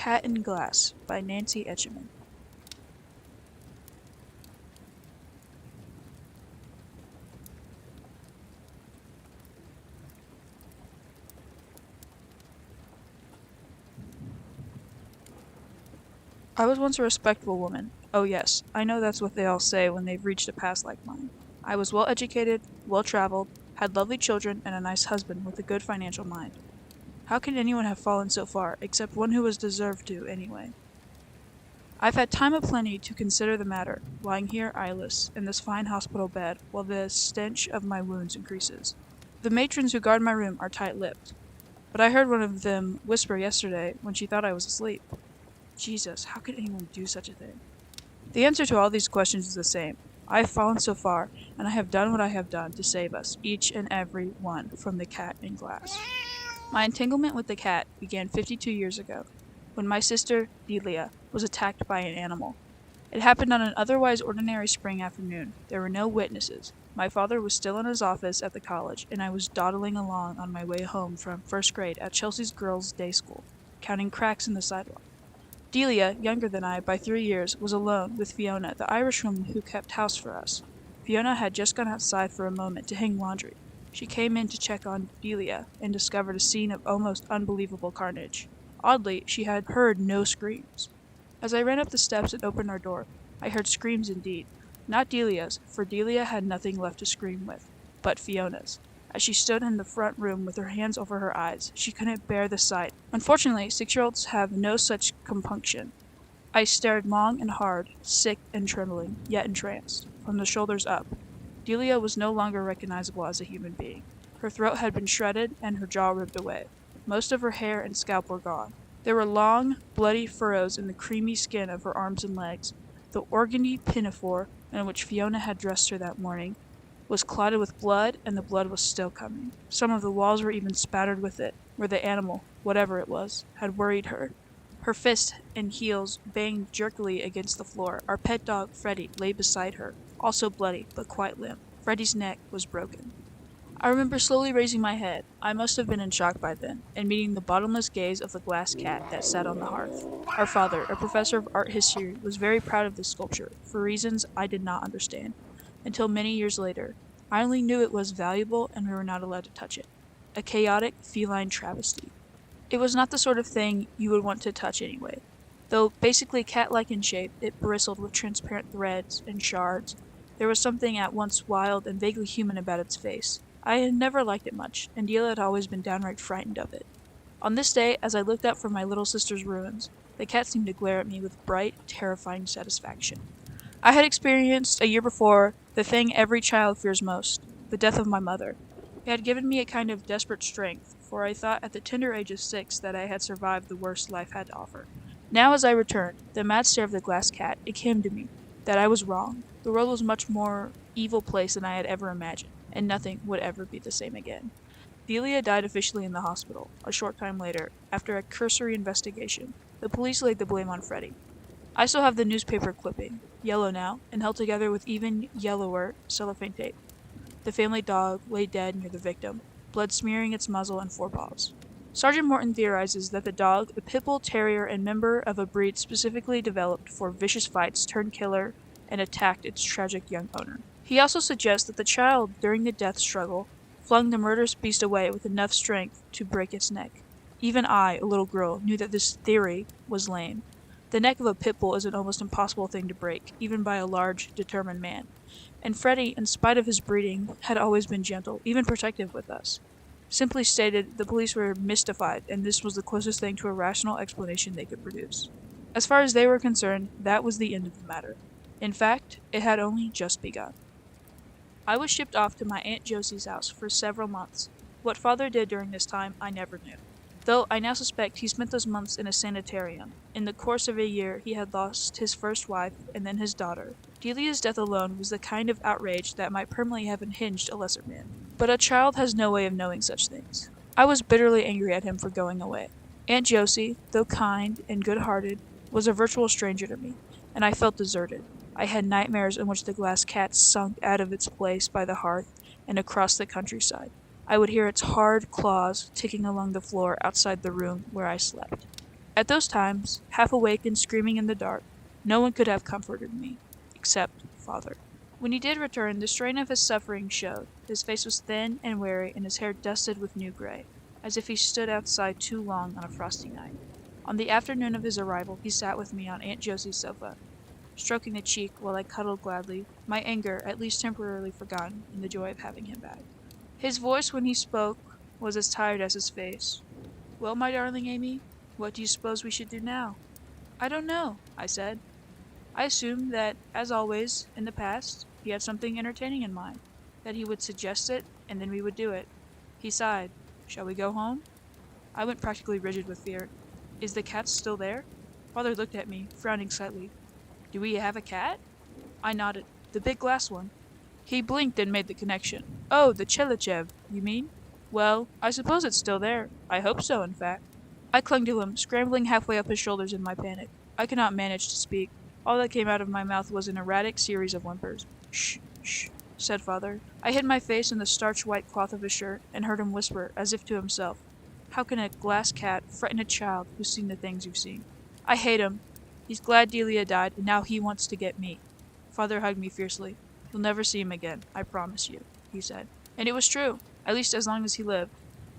Cat in Glass by Nancy Etcheman. I was once a respectable woman. Oh yes, I know that's what they all say when they've reached a past like mine. I was well educated, well traveled, had lovely children, and a nice husband with a good financial mind. How can anyone have fallen so far, except one who was deserved to, anyway? I've had time aplenty to consider the matter, lying here eyeless, in this fine hospital bed, while the stench of my wounds increases. The matrons who guard my room are tight-lipped, but I heard one of them whisper yesterday when she thought I was asleep. Jesus, how could anyone do such a thing? The answer to all these questions is the same. I have fallen so far, and I have done what I have done to save us, each and every one, from the cat in glass. My entanglement with the cat began 52 years ago, when my sister, Delia, was attacked by an animal. It happened on an otherwise ordinary spring afternoon. There were no witnesses. My father was still in his office at the college, and I was dawdling along on my way home from first grade at Chelsea's girls' day school, counting cracks in the sidewalk. Delia, younger than I by 3 years, was alone with Fiona, the Irishwoman who kept house for us. Fiona had just gone outside for a moment to hang laundry. She came in to check on Delia and discovered a scene of almost unbelievable carnage. Oddly, she had heard no screams. As I ran up the steps and opened our door, I heard screams indeed. Not Delia's, for Delia had nothing left to scream with, but Fiona's. As she stood in the front room with her hands over her eyes, she couldn't bear the sight. Unfortunately, 6-year-olds have no such compunction. I stared long and hard, sick and trembling, yet entranced, from the shoulders up. Delia was no longer recognizable as a human being. Her throat had been shredded and her jaw ripped away. Most of her hair and scalp were gone. There were long, bloody furrows in the creamy skin of her arms and legs. The organdy pinafore in which Fiona had dressed her that morning was clotted with blood, and the blood was still coming. Some of the walls were even spattered with it, where the animal, whatever it was, had worried her. Her fists and heels banged jerkily against the floor. Our pet dog, Freddie, lay beside her, also bloody, but quite limp. Freddie's neck was broken. I remember slowly raising my head. I must have been in shock by then, and meeting the bottomless gaze of the glass cat that sat on the hearth. Our father, a professor of art history, was very proud of this sculpture, for reasons I did not understand, until many years later. I only knew it was valuable and we were not allowed to touch it. A chaotic, feline travesty. It was not the sort of thing you would want to touch anyway. Though basically cat-like in shape, it bristled with transparent threads and shards. There was something at once wild and vaguely human about its face. I had never liked it much, and Delia had always been downright frightened of it. On this day, as I looked up from my little sister's ruins, the cat seemed to glare at me with bright, terrifying satisfaction. I had experienced, a year before, the thing every child fears most, the death of my mother. It had given me a kind of desperate strength, for I thought at the tender age of 6 that I had survived the worst life had to offer. Now as I returned, the mad stare of the glass cat, it came to me that I was wrong. The world was a much more evil place than I had ever imagined, and nothing would ever be the same again. Delia died officially in the hospital, a short time later, after a cursory investigation. The police laid the blame on Freddie. I still have the newspaper clipping, yellow now, and held together with even yellower cellophane tape. The family dog lay dead near the victim, blood smearing its muzzle and forepaws. Sergeant Morton theorizes that the dog, a pit bull terrier and member of a breed specifically developed for vicious fights, turned killer and attacked its tragic young owner. He also suggests that the child, during the death struggle, flung the murderous beast away with enough strength to break its neck. Even I, a little girl, knew that this theory was lame. The neck of a pit bull is an almost impossible thing to break, even by a large, determined man. And Freddie, in spite of his breeding, had always been gentle, even protective with us. Simply stated, the police were mystified, and this was the closest thing to a rational explanation they could produce. As far as they were concerned, that was the end of the matter. In fact, it had only just begun. I was shipped off to my Aunt Josie's house for several months. What Father did during this time, I never knew. Though I now suspect he spent those months in a sanitarium. In the course of a year, he had lost his first wife and then his daughter. Delia's death alone was the kind of outrage that might permanently have unhinged a lesser man. But a child has no way of knowing such things. I was bitterly angry at him for going away. Aunt Josie, though kind and good-hearted, was a virtual stranger to me, and I felt deserted. I had nightmares in which the glass cat sunk out of its place by the hearth and across the countryside. I would hear its hard claws ticking along the floor outside the room where I slept. At those times, half awake and screaming in the dark, no one could have comforted me, except father. When he did return, the strain of his suffering showed. His face was thin and weary, and his hair dusted with new gray, as if he stood outside too long on a frosty night. On the afternoon of his arrival, he sat with me on Aunt Josie's sofa, stroking the cheek while I cuddled gladly, my anger at least temporarily forgotten in the joy of having him back. His voice when he spoke was as tired as his face. "Well, my darling Amy, what do you suppose we should do now?" "I don't know," I said. I assumed that, as always, in the past, he had something entertaining in mind, that he would suggest it, and then we would do it. He sighed. "Shall we go home?" I went practically rigid with fear. "Is the cat still there?" Father looked at me, frowning slightly. "Do we have a cat?" I nodded. "The big glass one." He blinked and made the connection. "Oh, the Chelichev, you mean? Well, I suppose it's still there. I hope so, in fact." I clung to him, scrambling halfway up his shoulders in my panic. I could not manage to speak. All that came out of my mouth was an erratic series of whimpers. "Shh, shh," said father. I hid my face in the starched white cloth of his shirt and heard him whisper, as if to himself, "How can a glass cat frighten a child who's seen the things you've seen? I hate him. He's glad Delia died, and now he wants to get me." Father hugged me fiercely. "You'll never see him again, I promise you," he said. And it was true, at least as long as he lived.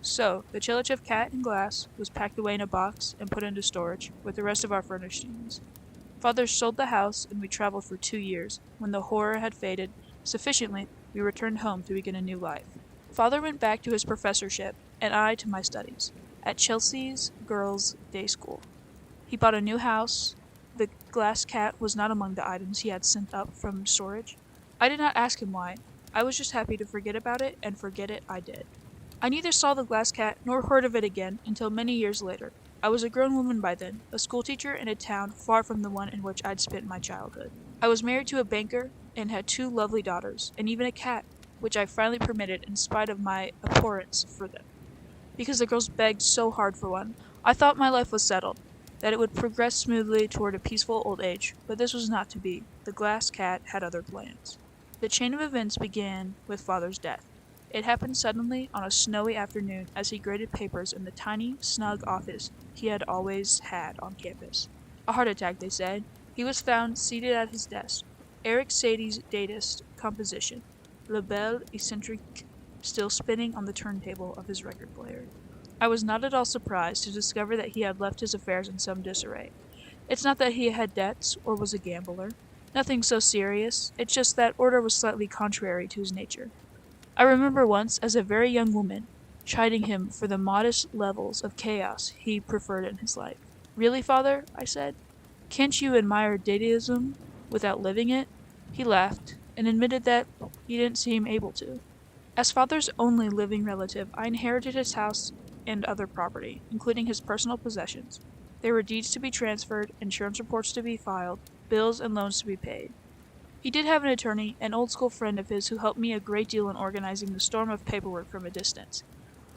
So, the Chelichev cat in glass was packed away in a box and put into storage, with the rest of our furnishings. Father sold the house, and we traveled for 2 years. When the horror had faded sufficiently, we returned home to begin a new life. Father went back to his professorship, and I to my studies, at Chelsea's Girls' Day School. He bought a new house. The glass cat was not among the items he had sent up from storage. I did not ask him why. I was just happy to forget about it, and forget it I did. I neither saw the glass cat nor heard of it again until many years later. I was a grown woman by then, a schoolteacher in a town far from the one in which I'd spent my childhood. I was married to a banker and had 2 lovely daughters, and even a cat, which I finally permitted in spite of my abhorrence for them, because the girls begged so hard for one. I thought my life was settled, that it would progress smoothly toward a peaceful old age, but this was not to be. The glass cat had other plans. The chain of events began with father's death. It happened suddenly on a snowy afternoon as he graded papers in the tiny, snug office he had always had on campus. A heart attack, they said. He was found seated at his desk. Eric Sadie's datist composition, Le Bel Eccentrique, still spinning on the turntable of his record player. I was not at all surprised to discover that he had left his affairs in some disarray. It's not that he had debts or was a gambler. Nothing so serious. It's just that order was slightly contrary to his nature. I remember once, as a very young woman, chiding him for the modest levels of chaos he preferred in his life. "Really, father?" I said. "Can't you admire dadaism without living it?" He laughed, and admitted that he didn't seem able to. As father's only living relative, I inherited his house and other property, including his personal possessions. There were deeds to be transferred, insurance reports to be filed, bills and loans to be paid. He did have an attorney, an old-school friend of his who helped me a great deal in organizing the storm of paperwork from a distance.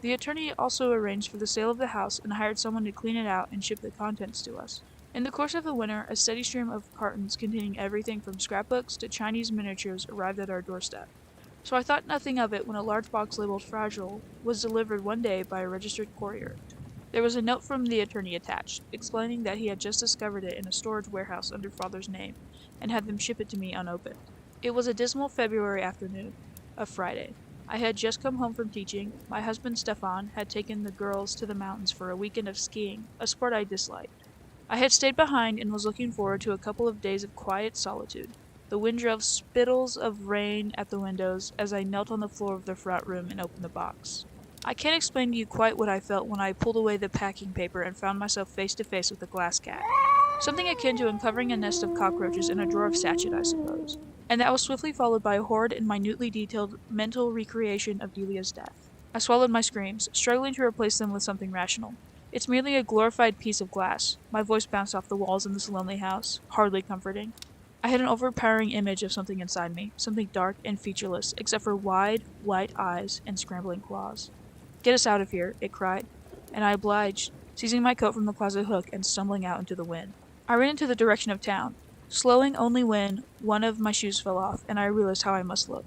The attorney also arranged for the sale of the house and hired someone to clean it out and ship the contents to us. In the course of the winter, a steady stream of cartons containing everything from scrapbooks to Chinese miniatures arrived at our doorstep. So I thought nothing of it when a large box labeled "Fragile" was delivered one day by a registered courier. There was a note from the attorney attached, explaining that he had just discovered it in a storage warehouse under father's name, and had them ship it to me unopened. It was a dismal February afternoon, a Friday. I had just come home from teaching. My husband Stefan had taken the girls to the mountains for a weekend of skiing, a sport I disliked. I had stayed behind and was looking forward to a couple of days of quiet solitude. The wind drove spittles of rain at the windows as I knelt on the floor of the front room and opened the box. I can't explain to you quite what I felt when I pulled away the packing paper and found myself face to face with the glass cat. Something akin to uncovering a nest of cockroaches in a drawer of sachet, I suppose. And that was swiftly followed by a horrid and minutely detailed mental recreation of Delia's death. I swallowed my screams, struggling to replace them with something rational. "It's merely a glorified piece of glass." My voice bounced off the walls in this lonely house, hardly comforting. I had an overpowering image of something inside me, something dark and featureless, except for wide, white eyes and scrambling claws. "Get us out of here," it cried, and I obliged, seizing my coat from the closet hook and stumbling out into the wind. I ran into the direction of town, slowing only when one of my shoes fell off, and I realized how I must look.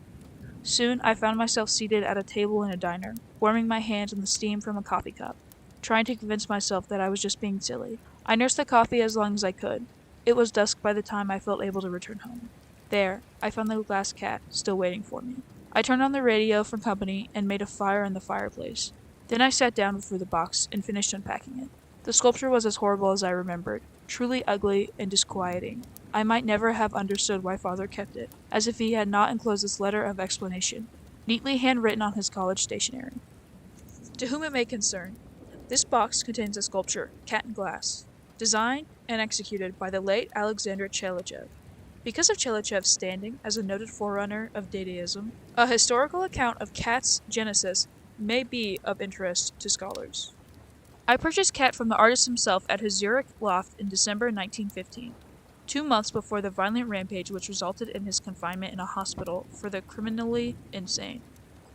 Soon I found myself seated at a table in a diner, warming my hands in the steam from a coffee cup. trying to convince myself that I was just being silly. I nursed the coffee as long as I could. It was dusk by the time I felt able to return home. There, I found the glass cat, still waiting for me. I turned on the radio for company and made a fire in the fireplace. Then I sat down before the box and finished unpacking it. The sculpture was as horrible as I remembered, truly ugly and disquieting. I might never have understood why father kept it, as if he had not enclosed this letter of explanation, neatly handwritten on his college stationery. To whom it may concern, this box contains a sculpture, Cat in Glass, designed and executed by the late Alexander Chelyabinsk. Because of Chelyabinsk's standing as a noted forerunner of Dadaism, a historical account of Cat's genesis may be of interest to scholars. I purchased Cat from the artist himself at his Zurich loft in December 1915, 2 months before the violent rampage which resulted in his confinement in a hospital for the criminally insane,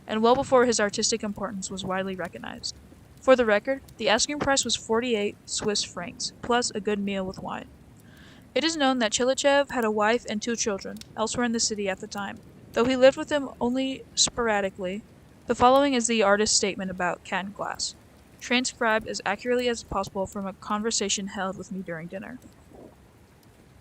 and well before his artistic importance was widely recognized. For the record, the asking price was 48 Swiss francs, plus a good meal with wine. It is known that Chelyabinsk had a wife and 2 children, elsewhere in the city at the time, though he lived with them only sporadically. The following is the artist's statement about Cat in Glass, transcribed as accurately as possible from a conversation held with me during dinner.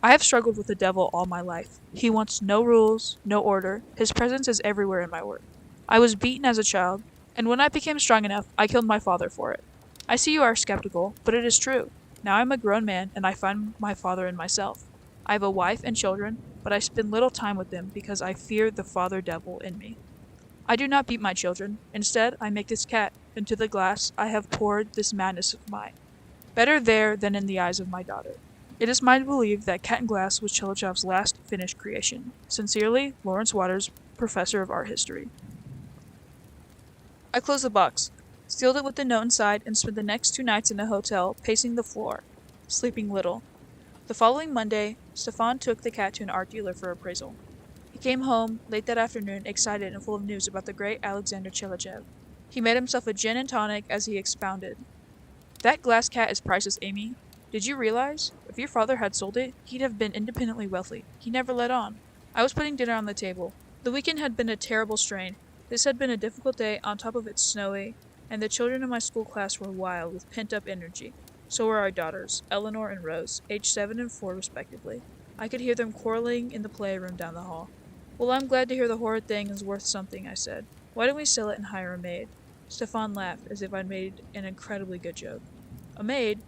I have struggled with the devil all my life. He wants no rules, no order. His presence is everywhere in my work. I was beaten as a child, and when I became strong enough, I killed my father for it. I see you are skeptical, but it is true. Now I am a grown man, and I find my father in myself. I have a wife and children, but I spend little time with them because I fear the father devil in me. I do not beat my children. Instead, I make this cat. Into the glass I have poured this madness of mine. Better there than in the eyes of my daughter. It is my belief that Cat in Glass was Chelyabinsk's last finished creation. Sincerely, Lawrence Waters, Professor of Art History. I closed the box, sealed it with the note inside, and spent the next 2 nights in a hotel, pacing the floor, sleeping little. The following Monday, Stefan took the cat to an art dealer for appraisal. He came home late that afternoon, excited and full of news about the great Alexander Chelyabinsk. He made himself a gin and tonic as he expounded. That glass cat is priceless, Amy. Did you realize? If your father had sold it, he'd have been independently wealthy. He never let on. I was putting dinner on the table. The weekend had been a terrible strain. This had been a difficult day, on top of it snowy, and the children in my school class were wild with pent-up energy. So were our daughters, Eleanor and Rose, aged 7 and 4 respectively. I could hear them quarreling in the playroom down the hall. Well, I'm glad to hear the horrid thing is worth something, I said. Why don't we sell it and hire a maid? Stefan laughed, as if I'd made an incredibly good joke. A maid?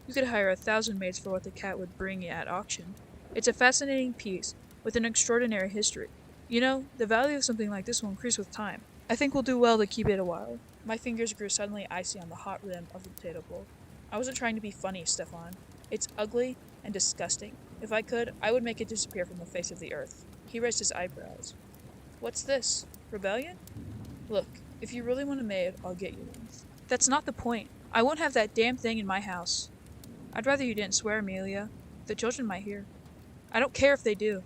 You could hire 1,000 maids for what the cat would bring at auction. It's a fascinating piece, with an extraordinary history. You know, the value of something like this will increase with time. I think we'll do well to keep it a while. My fingers grew suddenly icy on the hot rim of the potato bowl. I wasn't trying to be funny, Stefan. It's ugly and disgusting. If I could, I would make it disappear from the face of the earth. He raised his eyebrows. What's this? Rebellion? Look, if you really want a maid, I'll get you one. That's not the point. I won't have that damn thing in my house. I'd rather you didn't swear, Amelia. The children might hear. I don't care if they do.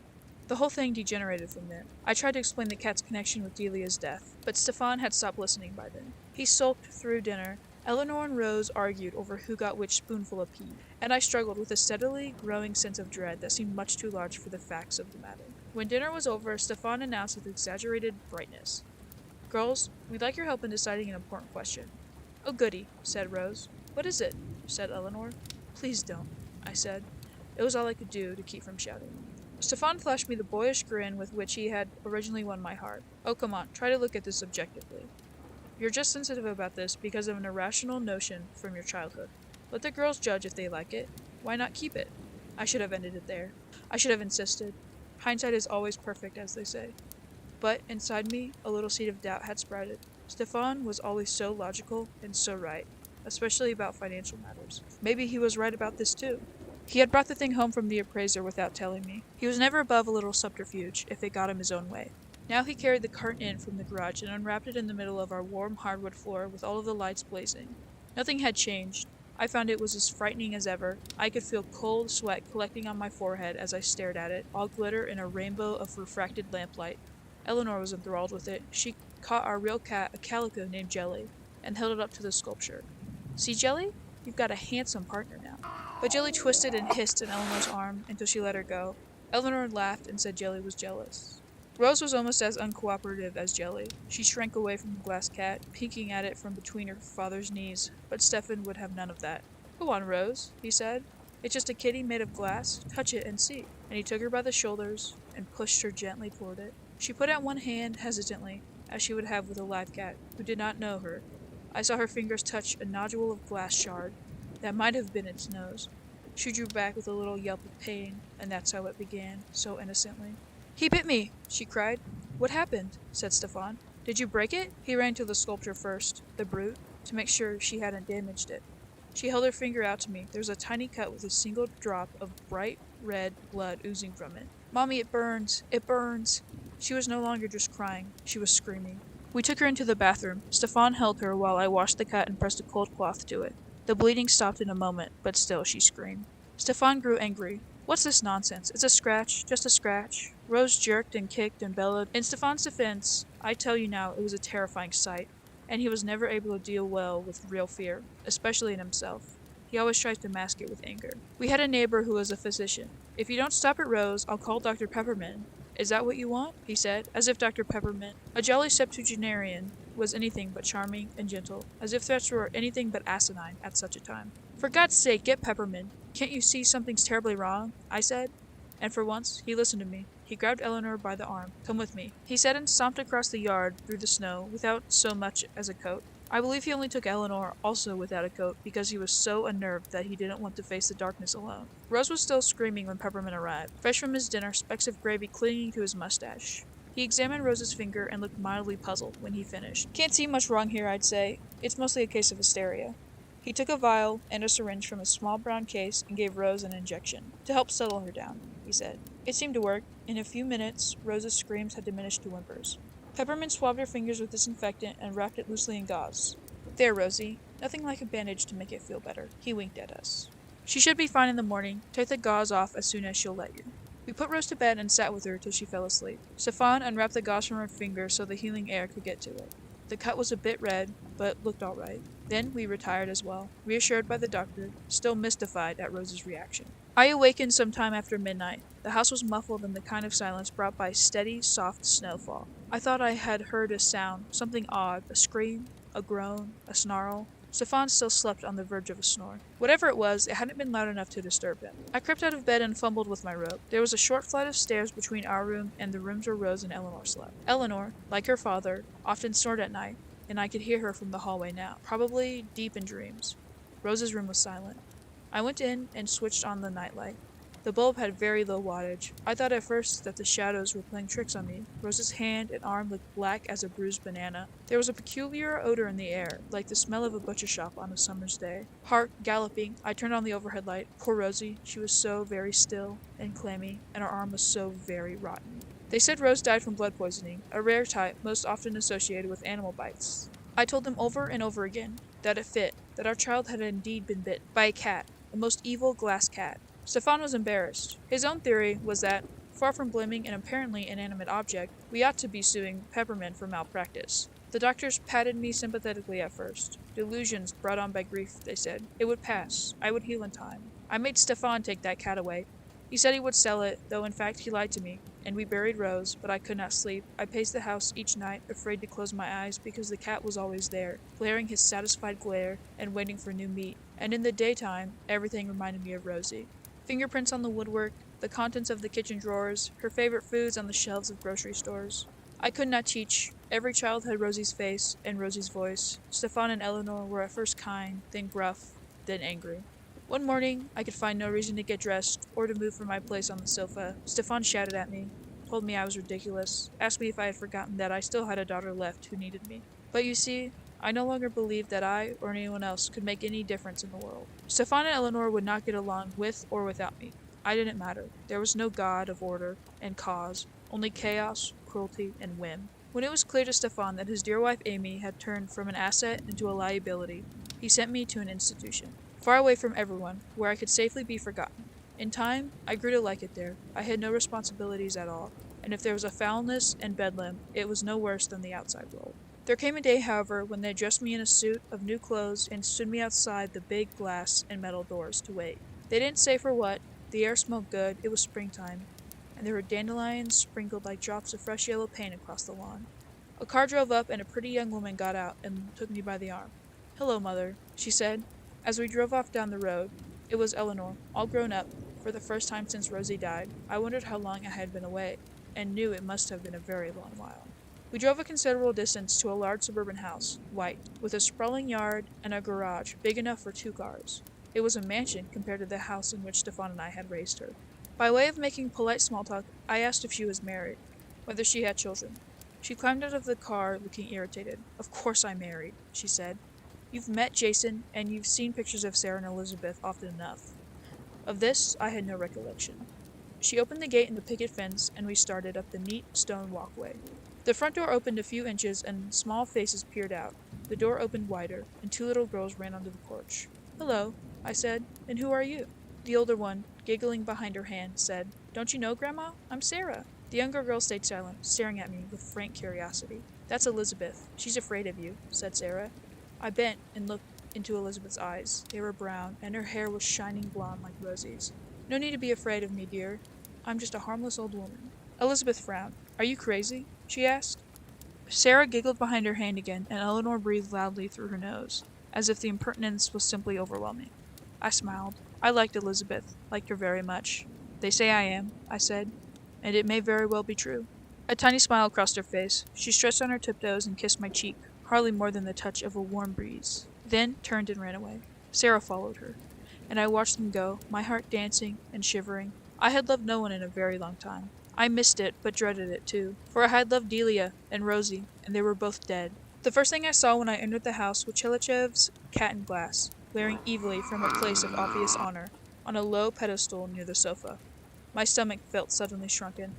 The whole thing degenerated from there. I tried to explain the cat's connection with Delia's death, but Stefan had stopped listening by then. He sulked through dinner. Eleanor and Rose argued over who got which spoonful of pea, and I struggled with a steadily growing sense of dread that seemed much too large for the facts of the matter. When dinner was over, Stefan announced with exaggerated brightness, "Girls, we'd like your help in deciding an important question." "Oh, goody," said Rose. "What is it?" said Eleanor. "Please don't," I said. It was all I could do to keep from shouting. Stefan flashed me the boyish grin with which he had originally won my heart. "Oh, come on, try to look at this objectively. You're just sensitive about this because of an irrational notion from your childhood. Let the girls judge if they like it. Why not keep it?" I should have ended it there. I should have insisted. Hindsight is always perfect, as they say. But inside me, a little seed of doubt had sprouted. Stefan was always so logical and so right, especially about financial matters. Maybe he was right about this too. He had brought the thing home from the appraiser without telling me. He was never above a little subterfuge, if it got him his own way. Now he carried the cart in from the garage and unwrapped it in the middle of our warm hardwood floor with all of the lights blazing. Nothing had changed. I found it was as frightening as ever. I could feel cold sweat collecting on my forehead as I stared at it, all glitter in a rainbow of refracted lamplight. Eleanor was enthralled with it. She caught our real cat, a calico named Jelly, and held it up to the sculpture. "See, Jelly? You've got a handsome partner now." But Jelly twisted and hissed in Eleanor's arm until she let her go. Eleanor laughed and said Jelly was jealous. Rose was almost as uncooperative as Jelly. She shrank away from the glass cat, peeking at it from between her father's knees, but Stefan would have none of that. Go on, Rose, he said. It's just a kitty made of glass. Touch it and see. And he took her by the shoulders and pushed her gently toward it. She put out one hand hesitantly, as she would have with a live cat, who did not know her. I saw her fingers touch a nodule of glass shard. That might have been its nose. She drew back with a little yelp of pain, and that's how it began, so innocently. He bit me, she cried. What happened? Said Stefan. Did you break it? He ran to the sculpture first, the brute, to make sure she hadn't damaged it. She held her finger out to me. There was a tiny cut with a single drop of bright red blood oozing from it. Mommy, it burns! It burns! She was no longer just crying. She was screaming. We took her into the bathroom. Stefan held her while I washed the cut and pressed a cold cloth to it. The bleeding stopped in a moment, but still she screamed. Stefan grew angry. What's this nonsense? It's a scratch, just a scratch. Rose jerked and kicked and bellowed. In Stefan's defense, I tell you now, it was a terrifying sight, and he was never able to deal well with real fear, especially in himself. He always tries to mask it with anger. We had a neighbor who was a physician. If you don't stop it, Rose, I'll call Dr. Peppermint. Is that what you want? He said, as if Dr. Peppermint, a jolly septuagenarian, was anything but charming and gentle, as if threats were anything but asinine at such a time. For God's sake, get Peppermint. Can't you see something's terribly wrong? I said. And for once, he listened to me. He grabbed Eleanor by the arm. Come with me. He said and stomped across the yard through the snow without so much as a coat. I believe he only took Eleanor also without a coat because he was so unnerved that he didn't want to face the darkness alone. Rose was still screaming when Peppermint arrived, fresh from his dinner, specks of gravy clinging to his mustache. He examined Rose's finger and looked mildly puzzled when he finished. Can't see much wrong here, I'd say. It's mostly a case of hysteria. He took a vial and a syringe from a small brown case and gave Rose an injection, to help settle her down, he said. It seemed to work. In a few minutes, Rose's screams had diminished to whimpers. Peppermint swabbed her fingers with disinfectant and wrapped it loosely in gauze. There, Rosie. Nothing like a bandage to make it feel better. He winked at us. She should be fine in the morning. Take the gauze off as soon as she'll let you. We put Rose to bed and sat with her till she fell asleep. Stefan unwrapped the gauze from her finger so the healing air could get to it. The cut was a bit red, but looked all right. Then we retired as well, reassured by the doctor, still mystified at Rose's reaction. I awakened some time after midnight. The house was muffled in the kind of silence brought by steady, soft snowfall. I thought I had heard a sound, something odd, a scream, a groan, a snarl. Stefan still slept on the verge of a snore. Whatever it was, it hadn't been loud enough to disturb him. I crept out of bed and fumbled with my rope. There was a short flight of stairs between our room and the rooms where Rose and Eleanor slept. Eleanor, like her father, often snored at night, and I could hear her from the hallway now, probably deep in dreams. Rose's room was silent. I went in and switched on the nightlight. The bulb had very low wattage. I thought at first that the shadows were playing tricks on me. Rose's hand and arm looked black as a bruised banana. There was a peculiar odor in the air, like the smell of a butcher shop on a summer's day. Heart galloping, I turned on the overhead light. Poor Rosie, she was so very still and clammy, and her arm was so very rotten. They said Rose died from blood poisoning, a rare type most often associated with animal bites. I told them over and over again that it fit, that our child had indeed been bitten by a cat, a most evil glass cat. Stefan was embarrassed. His own theory was that, far from blaming an apparently inanimate object, we ought to be suing Peppermint for malpractice. The doctors patted me sympathetically at first. Delusions brought on by grief, they said. It would pass. I would heal in time. I made Stefan take that cat away. He said he would sell it, though in fact he lied to me, and we buried Rose, but I could not sleep. I paced the house each night, afraid to close my eyes because the cat was always there, glaring his satisfied glare and waiting for new meat. And in the daytime, everything reminded me of Rosie. Fingerprints on the woodwork, the contents of the kitchen drawers, her favorite foods on the shelves of grocery stores. I could not teach. Every child had Rosie's face and Rosie's voice. Stefan and Eleanor were at first kind, then gruff, then angry. One morning, I could find no reason to get dressed or to move from my place on the sofa. Stefan shouted at me, told me I was ridiculous, asked me if I had forgotten that I still had a daughter left who needed me. But you see, I no longer believed that I or anyone else could make any difference in the world. Stefan and Eleanor would not get along with or without me. I didn't matter. There was no god of order and cause, only chaos, cruelty, and whim. When it was clear to Stefan that his dear wife Amy had turned from an asset into a liability, he sent me to an institution, far away from everyone, where I could safely be forgotten. In time, I grew to like it there. I had no responsibilities at all, and if there was a foulness and bedlam, it was no worse than the outside world. There came a day, however, when they dressed me in a suit of new clothes and stood me outside the big glass and metal doors to wait. They didn't say for what. The air smelled good. It was springtime. and there were dandelions sprinkled like drops of fresh yellow paint across the lawn. A car drove up, and a pretty young woman got out and took me by the arm. "Hello, mother," she said, as we drove off down the road. It was Eleanor, all grown up, for the first time since Rosie died. I wondered how long I had been away, and knew it must have been a very long while. We drove a considerable distance to a large suburban house, white, with a sprawling yard and a garage big enough for 2 cars. It was a mansion compared to the house in which Stefan and I had raised her. By way of making polite small talk, I asked if she was married, whether she had children. She climbed out of the car, looking irritated. "Of course I'm married," she said. "You've met Jason, and you've seen pictures of Sarah and Elizabeth often enough." Of this I had no recollection. She opened the gate in the picket fence, and we started up the neat stone walkway. The front door opened a few inches, and small faces peered out. The door opened wider, and 2 little girls ran onto the porch. "Hello," I said, "and who are you?" The older one, giggling behind her hand, said, "Don't you know, Grandma? I'm Sarah." The younger girl stayed silent, staring at me with frank curiosity. "That's Elizabeth. She's afraid of you," said Sarah. I bent and looked into Elizabeth's eyes. They were brown, and her hair was shining blonde like Rosie's. "No need to be afraid of me, dear. I'm just a harmless old woman." Elizabeth frowned. "Are you crazy?" she asked. Sarah giggled behind her hand again, and Eleanor breathed loudly through her nose, as if the impertinence was simply overwhelming. I smiled. I liked Elizabeth, liked her very much. "They say I am," I said, "and it may very well be true." A tiny smile crossed her face. She stretched on her tiptoes and kissed my cheek, hardly more than the touch of a warm breeze, then turned and ran away. Sarah followed her, and I watched them go, my heart dancing and shivering. I had loved no one in a very long time. I missed it, but dreaded it too, for I had loved Delia and Rosie, and they were both dead. The first thing I saw when I entered the house was Chelichev's cat in glass, glaring evilly from a place of obvious honor, on a low pedestal near the sofa. My stomach felt suddenly shrunken.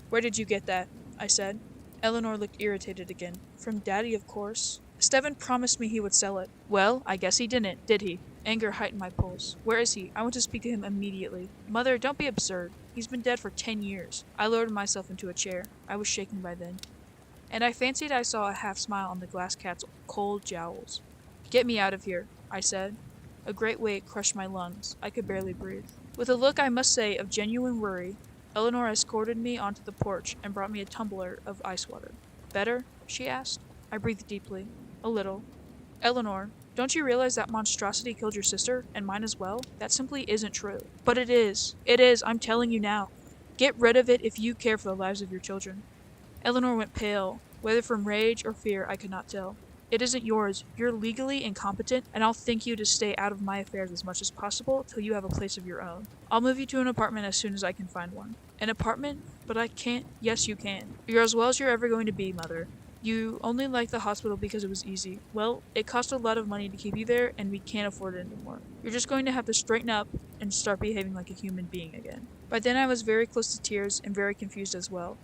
"Where did you get that?" I said. Eleanor looked irritated again. "From Daddy, of course. Steven promised me he would sell it." "Well, I guess he didn't, did he?" Anger heightened my pulse. "Where is he? I want to speak to him immediately." "Mother, don't be absurd. He's been dead for 10 years. I lowered myself into a chair. I was shaking by then, and I fancied I saw a half-smile on the glass cat's cold jowls. "Get me out of here," I said. A great weight crushed my lungs. I could barely breathe. With a look, I must say, of genuine worry, Eleanor escorted me onto the porch and brought me a tumbler of ice water. "Better?" she asked. I breathed deeply. "A little." "Eleanor, don't you realize that monstrosity killed your sister, and mine as well? That simply isn't true." "But it is. It is, I'm telling you now. Get rid of it if you care for the lives of your children." Eleanor went pale, whether from rage or fear I could not tell. "It isn't yours. You're legally incompetent, and I'll thank you to stay out of my affairs as much as possible till you have a place of your own. I'll move you to an apartment as soon as I can find one." "An apartment? But I can't." "Yes, you can. You're as well as you're ever going to be, Mother. You only liked the hospital because it was easy. Well, it cost a lot of money to keep you there, and we can't afford it anymore. You're just going to have to straighten up and start behaving like a human being again." By then I was very close to tears and very confused as well.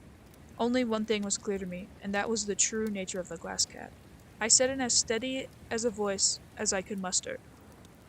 Only one thing was clear to me, and that was the true nature of the glass cat. I said in as steady as a voice as I could muster,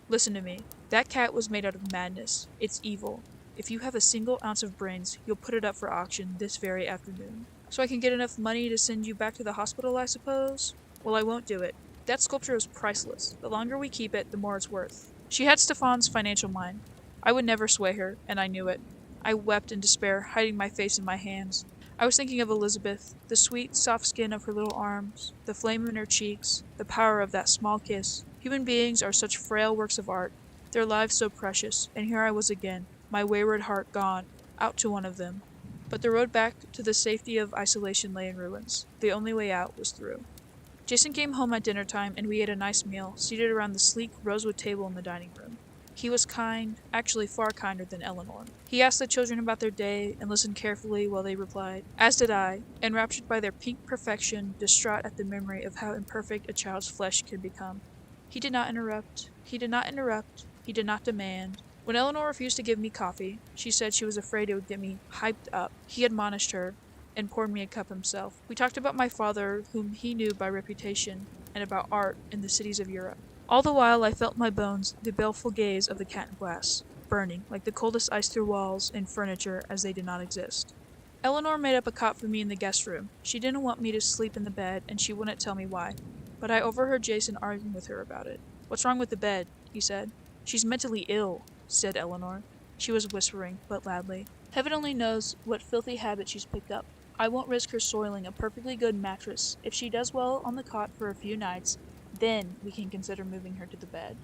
"Listen to me. That cat was made out of madness. It's evil. If you have a single ounce of brains, you'll put it up for auction this very afternoon. So I can get enough money to send you back to the hospital, I suppose? Well, I won't do it. That sculpture is priceless. The longer we keep it, the more it's worth." She had Stefan's financial mind. I would never sway her, and I knew it. I wept in despair, hiding my face in my hands. I was thinking of Elizabeth, the sweet, soft skin of her little arms, the flame in her cheeks, the power of that small kiss. Human beings are such frail works of art, their lives so precious, and here I was again, my wayward heart gone, out to one of them. But the road back to the safety of isolation lay in ruins. The only way out was through. Jason came home at dinner time, and we ate a nice meal, seated around the sleek rosewood table in the dining room. He was kind, actually far kinder than Eleanor. He asked the children about their day and listened carefully while they replied, as did I, enraptured by their pink perfection, distraught at the memory of how imperfect a child's flesh can become. He did not interrupt. He did not interrupt. He did not demand. When Eleanor refused to give me coffee, she said she was afraid it would get me hyped up. He admonished her and poured me a cup himself. We talked about my father, whom he knew by reputation, and about art in the cities of Europe. All the while I felt my bones the baleful gaze of the cat in glass, burning like the coldest ice through walls and furniture as they did not exist. Eleanor made up a cot for me in the guest room. She didn't want me to sleep in the bed, and she wouldn't tell me why. But I overheard Jason arguing with her about it. "What's wrong with the bed?" he said. "She's mentally ill," said Eleanor. She was whispering, but loudly. Heaven only knows what filthy habit she's picked up. I won't risk her soiling a perfectly good mattress. If she does well on the cot for a few nights, then we can consider moving her to the bed.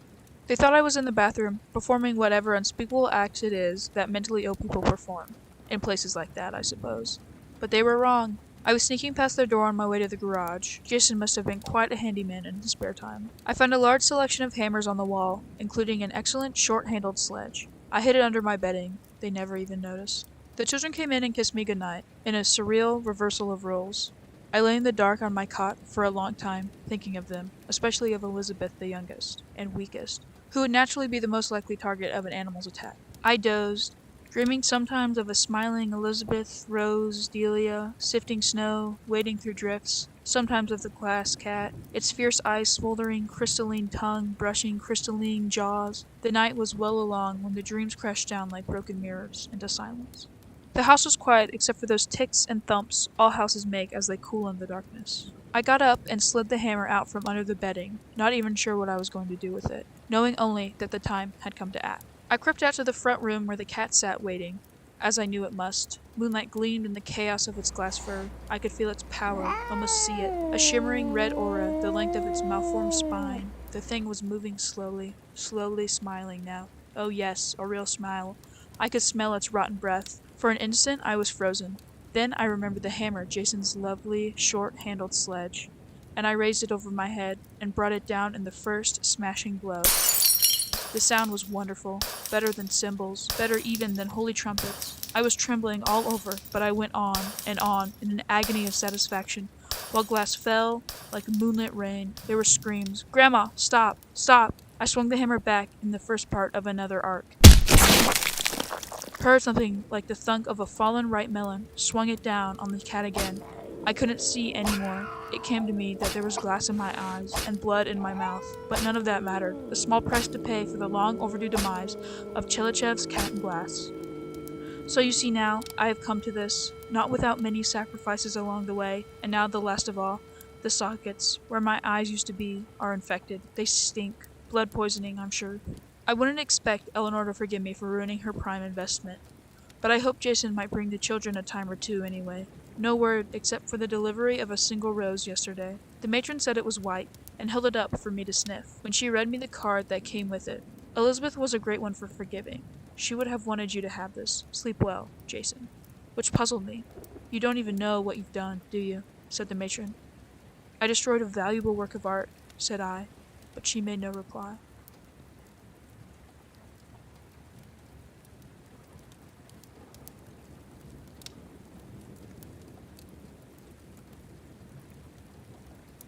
They thought I was in the bathroom, performing whatever unspeakable act it is that mentally ill people perform. In places like that, I suppose. But they were wrong. I was sneaking past their door on my way to the garage. Jason must have been quite a handyman in his spare time. I found a large selection of hammers on the wall, including an excellent short-handled sledge. I hid it under my bedding. They never even noticed. The children came in and kissed me goodnight, in a surreal reversal of roles. I lay in the dark on my cot for a long time, thinking of them, especially of Elizabeth the youngest, and weakest, who would naturally be the most likely target of an animal's attack. I dozed, dreaming sometimes of a smiling Elizabeth, Rose, Delia, sifting snow, wading through drifts, sometimes of the glass cat, its fierce eyes smoldering, crystalline tongue brushing crystalline jaws. The night was well along when the dreams crashed down like broken mirrors into silence. The house was quiet except for those ticks and thumps all houses make as they cool in the darkness. I got up and slid the hammer out from under the bedding, not even sure what I was going to do with it, knowing only that the time had come to act. I crept out to the front room where the cat sat waiting, as I knew it must. Moonlight gleamed in the chaos of its glass fur. I could feel its power, almost see it, a shimmering red aura the length of its malformed spine. The thing was moving slowly, slowly smiling now. Oh yes, a real smile. I could smell its rotten breath. For an instant I was frozen. Then I remembered the hammer, Jason's lovely, short-handled sledge, and I raised it over my head and brought it down in the first smashing blow. The sound was wonderful, better than cymbals, better even than holy trumpets. I was trembling all over, but I went on in an agony of satisfaction, while glass fell like moonlit rain. There were screams. "Grandma, stop! Stop!" I swung the hammer back in the first part of another arc. Heard something like the thunk of a fallen ripe melon, swung it down on the cat again. I couldn't see any more. It came to me that there was glass in my eyes and blood in my mouth, but none of that mattered. The small price to pay for the long overdue demise of Chelichev's cat and glass. So you see now, I have come to this, not without many sacrifices along the way, and now the last of all, the sockets, where my eyes used to be, are infected. They stink. Blood poisoning, I'm sure. I wouldn't expect Eleanor to forgive me for ruining her prime investment, but I hoped Jason might bring the children a time or two anyway. No word except for the delivery of a single rose yesterday. The matron said it was white, and held it up for me to sniff, when she read me the card that came with it. Elizabeth was a great one for forgiving. She would have wanted you to have this. Sleep well, Jason. Which puzzled me. You don't even know what you've done, do you? Said the matron. I destroyed a valuable work of art, said I, but she made no reply.